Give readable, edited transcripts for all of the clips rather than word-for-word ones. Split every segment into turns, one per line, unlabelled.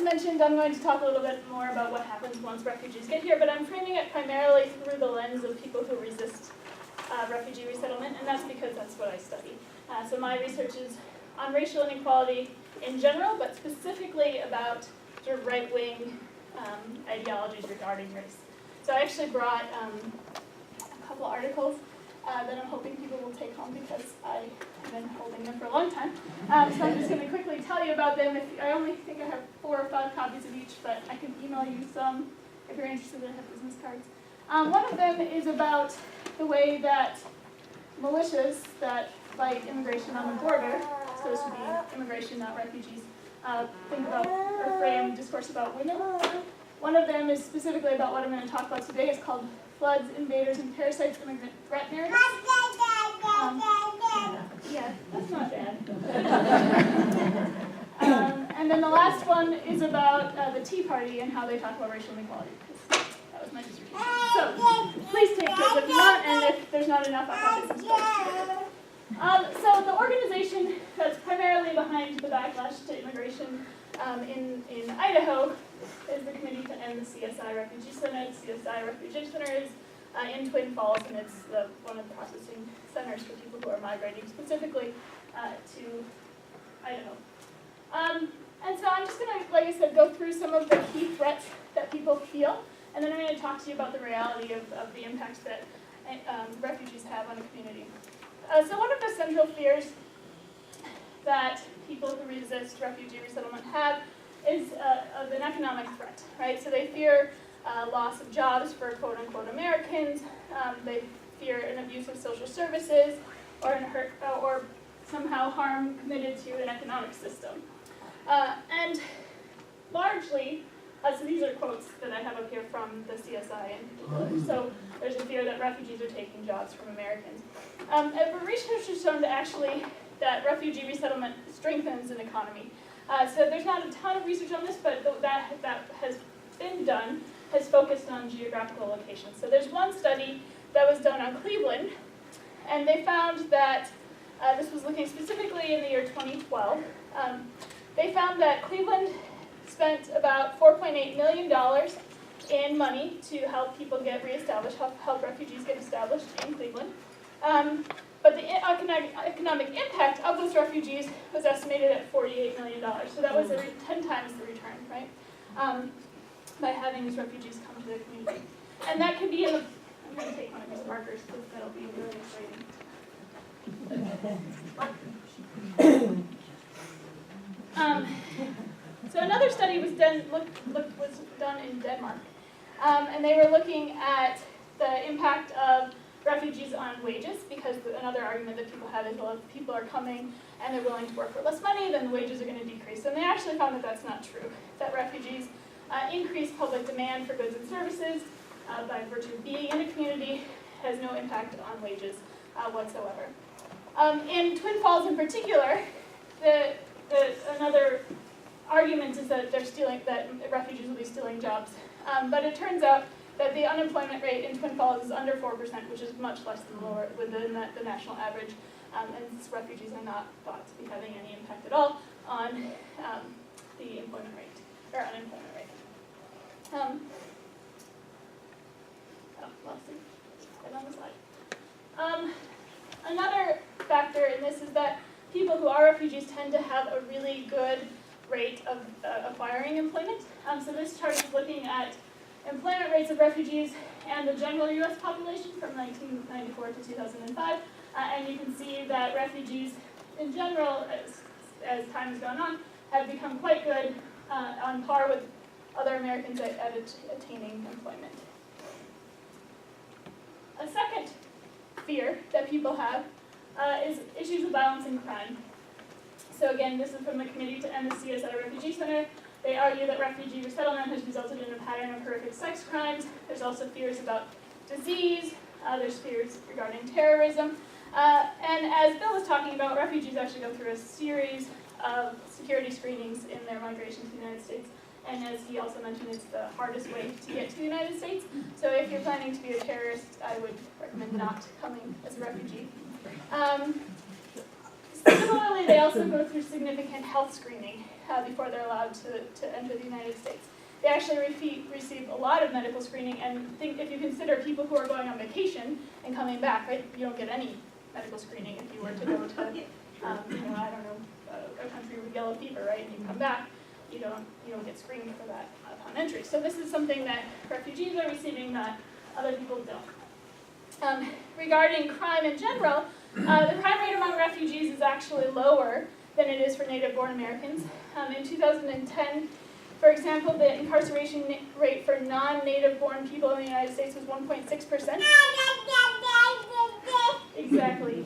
mentioned, I'm going to talk a little bit more about what happens once refugees get here, but I'm framing it primarily through the lens of people who resist refugee resettlement, and that's because that's what I study. So my research is on racial inequality in general, but specifically about sort of right-wing ideologies regarding race. So I actually brought a couple articles that I'm hoping people will take home because I have been holding them for a long time. So I'm just going to quickly tell you about them. I only think I have 4 or 5 copies of each, but I can email you some if you're interested. I have business cards. One of them is about the way that militias that fight immigration on the border, so this would be immigration, not refugees, think about or frame discourse about women. One of them is specifically about what I'm going to talk about today. It's called Floods, Invaders, and Parasites, Immigrant Threat Narratives. Yeah, that's not bad. And then the last one is about the Tea Party and how they talk about racial inequality. That was my dissertation. So please take those if you want, and if there's not enough, I'll have this instead. So the organization that's primarily behind the backlash to immigration in Idaho is the Committee to End the CSI Refugee Center. The CSI Refugee Center is in Twin Falls, and it's one of the processing centers for people who are migrating specifically to Idaho. And so I'm just going to, like I said, go through some of the key threats that people feel, and then I'm going to talk to you about the reality of the impacts that refugees have on a community. So one of the central fears that people who resist refugee resettlement have is of an economic threat, right? So they fear loss of jobs for quote-unquote Americans. They fear an abuse of social services or somehow harm committed to an economic system. And largely, so these are quotes that I have up here from the CSI in particular. So there's a fear that refugees are taking jobs from Americans. But research has shown that refugee resettlement strengthens an economy. So there's not a ton of research on this, but that has been done, has focused on geographical locations. So there's one study that was done on Cleveland, and they found that, this was looking specifically in the year 2012, they found that Cleveland spent about $4.8 million in money to help people get reestablished, help refugees get established in Cleveland. But the economic impact of those refugees was estimated at $48 million. So that was 10 times the return, right? By having these refugees come to the community. And that can be in the, I'm going to take one of these markers because that'll be really exciting. So another study was done in Denmark. And they were looking at the impact of refugees on wages, because another argument that people have is, well, if people are coming and they're willing to work for less money, then the wages are going to decrease. And they actually found that that's not true, that refugees increase public demand for goods and services by virtue of being in a community, has no impact on wages whatsoever. In Twin Falls in particular, another argument is that that refugees will be stealing jobs. But it turns out that the unemployment rate in Twin Falls is under 4%, which is much less than lower within the national average. And refugees are not thought to be having any impact at all on the employment rate, or unemployment rate. Lost it on the slide. Another factor in this is that people who are refugees tend to have a really good rate of acquiring employment. So this chart is looking at employment rates of refugees and the general U.S. population from 1994 to 2005. And you can see that refugees in general, as time has gone on, have become quite good on par with other Americans at attaining employment. A second fear that people have is issues of violence and crime. So again, this is from the Committee to End the CSI Refugee Center. They argue that refugee resettlement has resulted in a pattern of horrific sex crimes. There's also fears about disease. There's fears regarding terrorism. And as Bill was talking about, refugees actually go through a series of security screenings in their migration to the United States. And as he also mentioned, it's the hardest way to get to the United States. So if you're planning to be a terrorist, I would recommend not coming as a refugee. Similar particularly, they also go through significant health screening before they're allowed to enter the United States. They actually receive a lot of medical screening, and if you consider people who are going on vacation and coming back, right, you don't get any medical screening if you were to go to, I don't know, a country with yellow fever, right, and you come back, you don't get screened for that upon entry. So this is something that refugees are receiving that other people don't. Regarding crime in general, the crime rate among refugees is actually lower than it is for native-born Americans. In 2010, for example, the incarceration rate for non-native-born people in the United States was 1.6%. Exactly.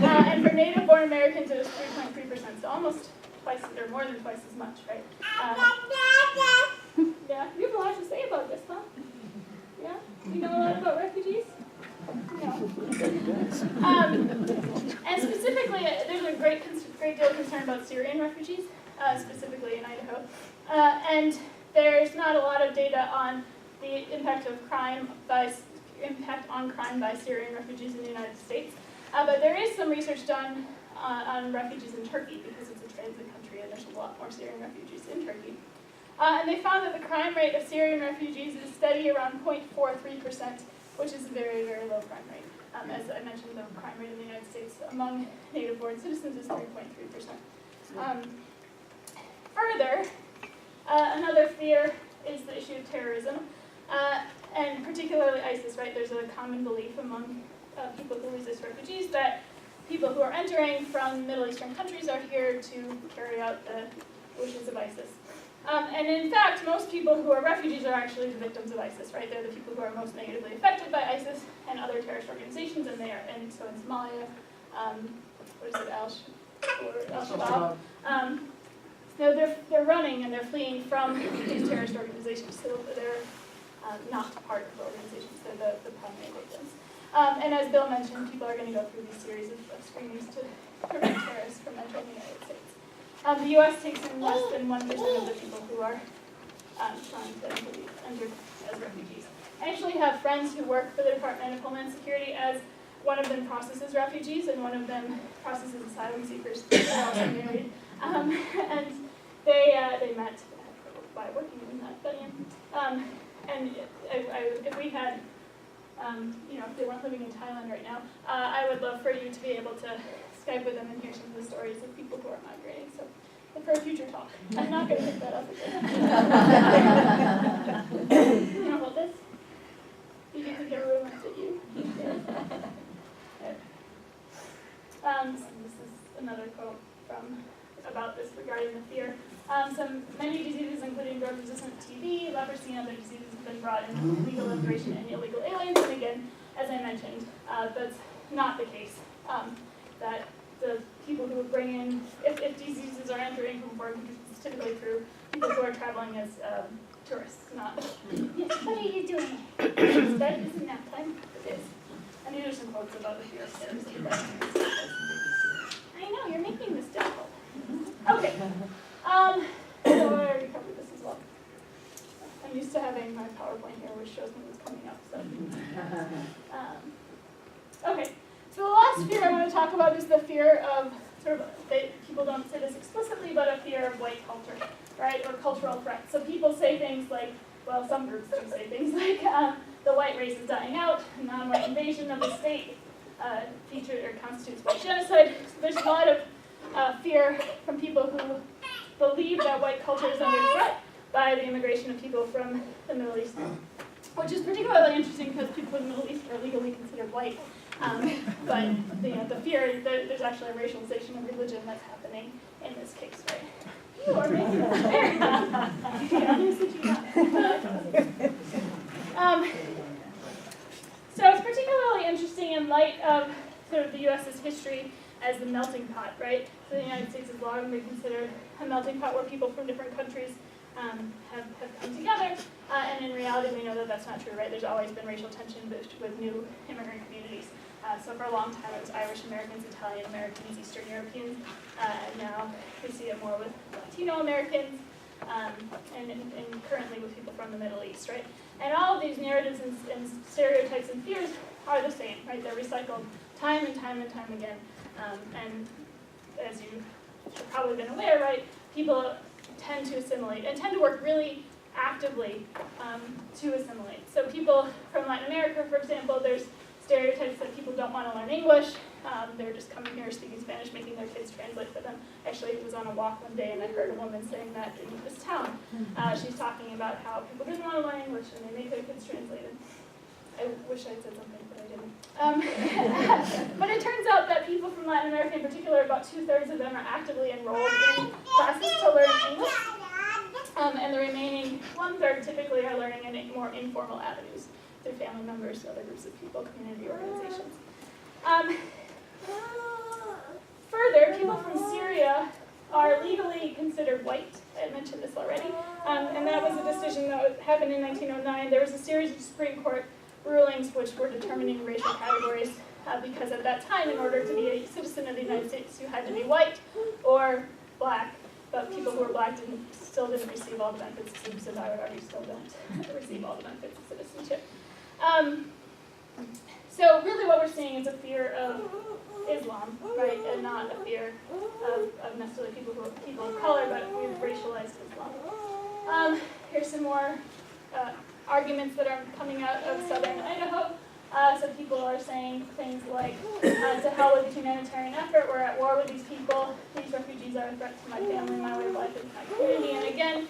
And for native-born Americans, it was 3.3%, so almost twice, or more than twice as much, right? Yeah, you have a lot to say about this, huh? Yeah? You know a lot about refugees? And specifically, there's a great deal of concern about Syrian refugees, specifically in Idaho. And there's not a lot of data on the impact on crime by Syrian refugees in the United States. But there is some research done on refugees in Turkey, because it's a transit country and there's a lot more Syrian refugees in Turkey. And they found that the crime rate of Syrian refugees is steady around 0.43%, which is a very, very low crime rate. As I mentioned, the crime rate in the United States among native-born citizens is 3.3%. Further, another fear is the issue of terrorism, and particularly ISIS, right? There's a common belief among people who resist refugees that people who are entering from Middle Eastern countries are here to carry out the wishes of ISIS. And in fact, most people who are refugees are actually the victims of ISIS, right? They're the people who are most negatively affected by ISIS and other terrorist organizations, and so in Somalia, Al-Shabaab. So they're running and they're fleeing from these terrorist organizations, so they're not part of the organizations, they're the primary victims. And as Bill mentioned, people are going to go through these series of screenings to prevent terrorists from entering the United States. The U.S. takes in less than 1% of the people who are trying to enter as refugees. I actually have friends who work for the Department of Homeland Security, as one of them processes refugees and one of them processes asylum seekers. They're also married. And they met by working in that venue. And if we had, if they weren't living in Thailand right now, I would love for you to be able to Skype with them and hear some of the stories of people who are migrating. So, for a future talk, I'm not going to pick that up again. You know about this? Did you think everyone looked at you? This is another quote about this regarding the fear. Many diseases, including drug-resistant TB, leprosy, and other diseases, have been brought in legal immigration and illegal aliens. And again, as I mentioned, that's not the case. That the people who would bring in, if diseases are entering from foreign countries, it's typically through people who are traveling as tourists, not. Yes, what are you doing? Isn't nap time? It is. And these are some quotes about the fear of terrorism. I know, you're making this difficult. Okay. So I already covered this as well. I'm used to having my PowerPoint here, which shows me what's coming up. So, okay. So the last fear I want to talk about is the fear of people don't say this explicitly, but a fear of white culture, right, or cultural threats. So people say things like, well, some groups do say things like, the white race is dying out, non-white invasion of the state constitutes white genocide. So there's a lot of fear from people who believe that white culture is under threat by the immigration of people from the Middle East, which is particularly interesting because people in the Middle East are legally considered white. But the fear, there's actually a racialization of religion that's happening in this case, right? You are making that very So it's particularly interesting in light of sort of the U.S.'s history as the melting pot, right? So the United States has long been considered a melting pot where people from different countries have come together, and in reality we know that that's not true, right? There's always been racial tension with new immigrant communities. So for a long time it was Irish Americans, Italian Americans, Eastern Europeans, and now we see it more with Latino Americans, and currently with people from the Middle East, right? And all of these narratives and stereotypes and fears are the same, right? They're recycled time and time and time again. And as you've probably been aware, right, people tend to assimilate and tend to work really actively to assimilate. So people from Latin America, for example, there's stereotypes that people don't want to learn English. They're just coming here speaking Spanish, making their kids translate for them. Actually, I was on a walk one day and I heard a woman saying that in this town. She's talking about how people didn't want to learn English and they make their kids translate it. I wish I'd said something, but I didn't. But it turns out that people from Latin America in particular, about 2/3 of them are actively enrolled in classes to learn English. And the remaining 1/3 typically are learning in more informal avenues through family members, other groups of people, community organizations. Further, people from Syria are legally considered white. I had mentioned this already. And that was a decision that happened in 1909. There was a series of Supreme Court rulings which were determining racial categories because at that time, in order to be a citizen of the United States, you had to be white or black. But people who were black still didn't receive all the benefits of citizenship. I would argue still don't receive all the benefits of citizenship. So really what we're seeing is a fear of Islam, right, and not a fear of necessarily people of color, but we've racialized Islam. Here's some more arguments that are coming out of southern Idaho. So people are saying things like, to hell with the humanitarian effort, we're at war with these people, these refugees are a threat to my family, my way of life, and my community. And again,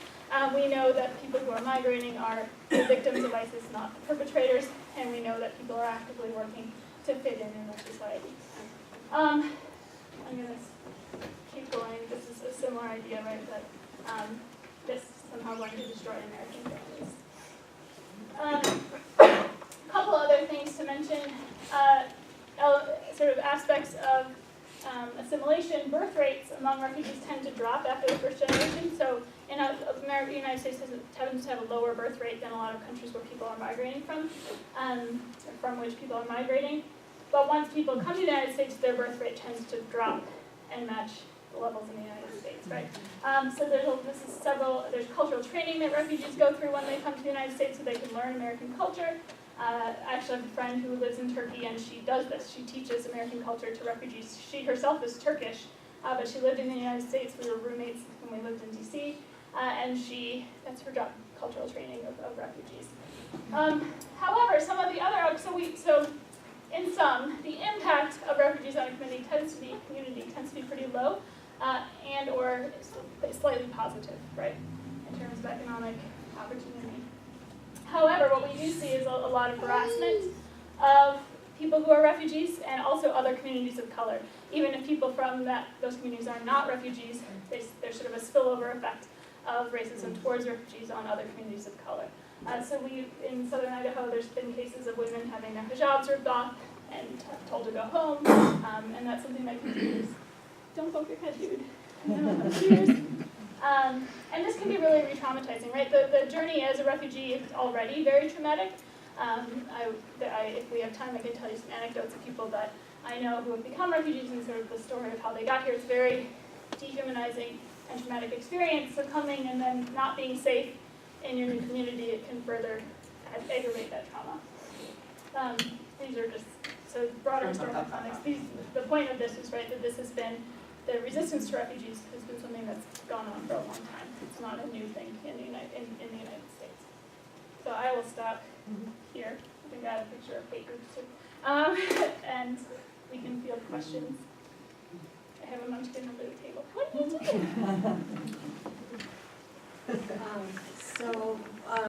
we know that people who are migrating are the victims of ISIS, not the perpetrators, and we know that people are actively working to fit in their society. I'm going to keep going. This is a similar idea, right, that this is somehow going to destroy American families. A couple other things to mention, sort of aspects of assimilation. Birth rates among refugees tend to drop after the first generation. So in America, the United States tends to have a lower birth rate than a lot of countries where people are migrating from which people are migrating. But once people come to the United States, their birth rate tends to drop and match the levels in the United States, right? So there's cultural training that refugees go through when they come to the United States so they can learn American culture. I actually have a friend who lives in Turkey and she does this. She teaches American culture to refugees. She herself is Turkish, but she lived in the United States. We were roommates when we lived in DC, and that's her job, cultural training of refugees. However, some of the other, in sum, the impact of refugees on a community tends to be pretty low, and or slightly positive, right, in terms of economic opportunity. However, what we do see is a lot of harassment of people who are refugees and also other communities of color. Even if people from those communities are not refugees, there's sort of a spillover effect of racism towards refugees on other communities of color. So in southern Idaho, there's been cases of women having their hijabs ripped off and told to go home, and that's something that continues. Don't bump your head, dude. Cheers. And this can be really re-traumatizing, right? The journey as a refugee is already very traumatic. If we have time, I can tell you some anecdotes of people that I know who have become refugees and sort of the story of how they got here. It's a very dehumanizing and traumatic experience. So coming and then not being safe in your new community, it can further aggravate that trauma. These are just broader historical context. The point of this is, right, that this has been, the resistance to refugees has been something that's gone on for a long time. It's not a new thing in the United States. So I will stop here. I think I have a picture of hate groups too. And we can field questions. I have a munchkin under the table. What are you doing?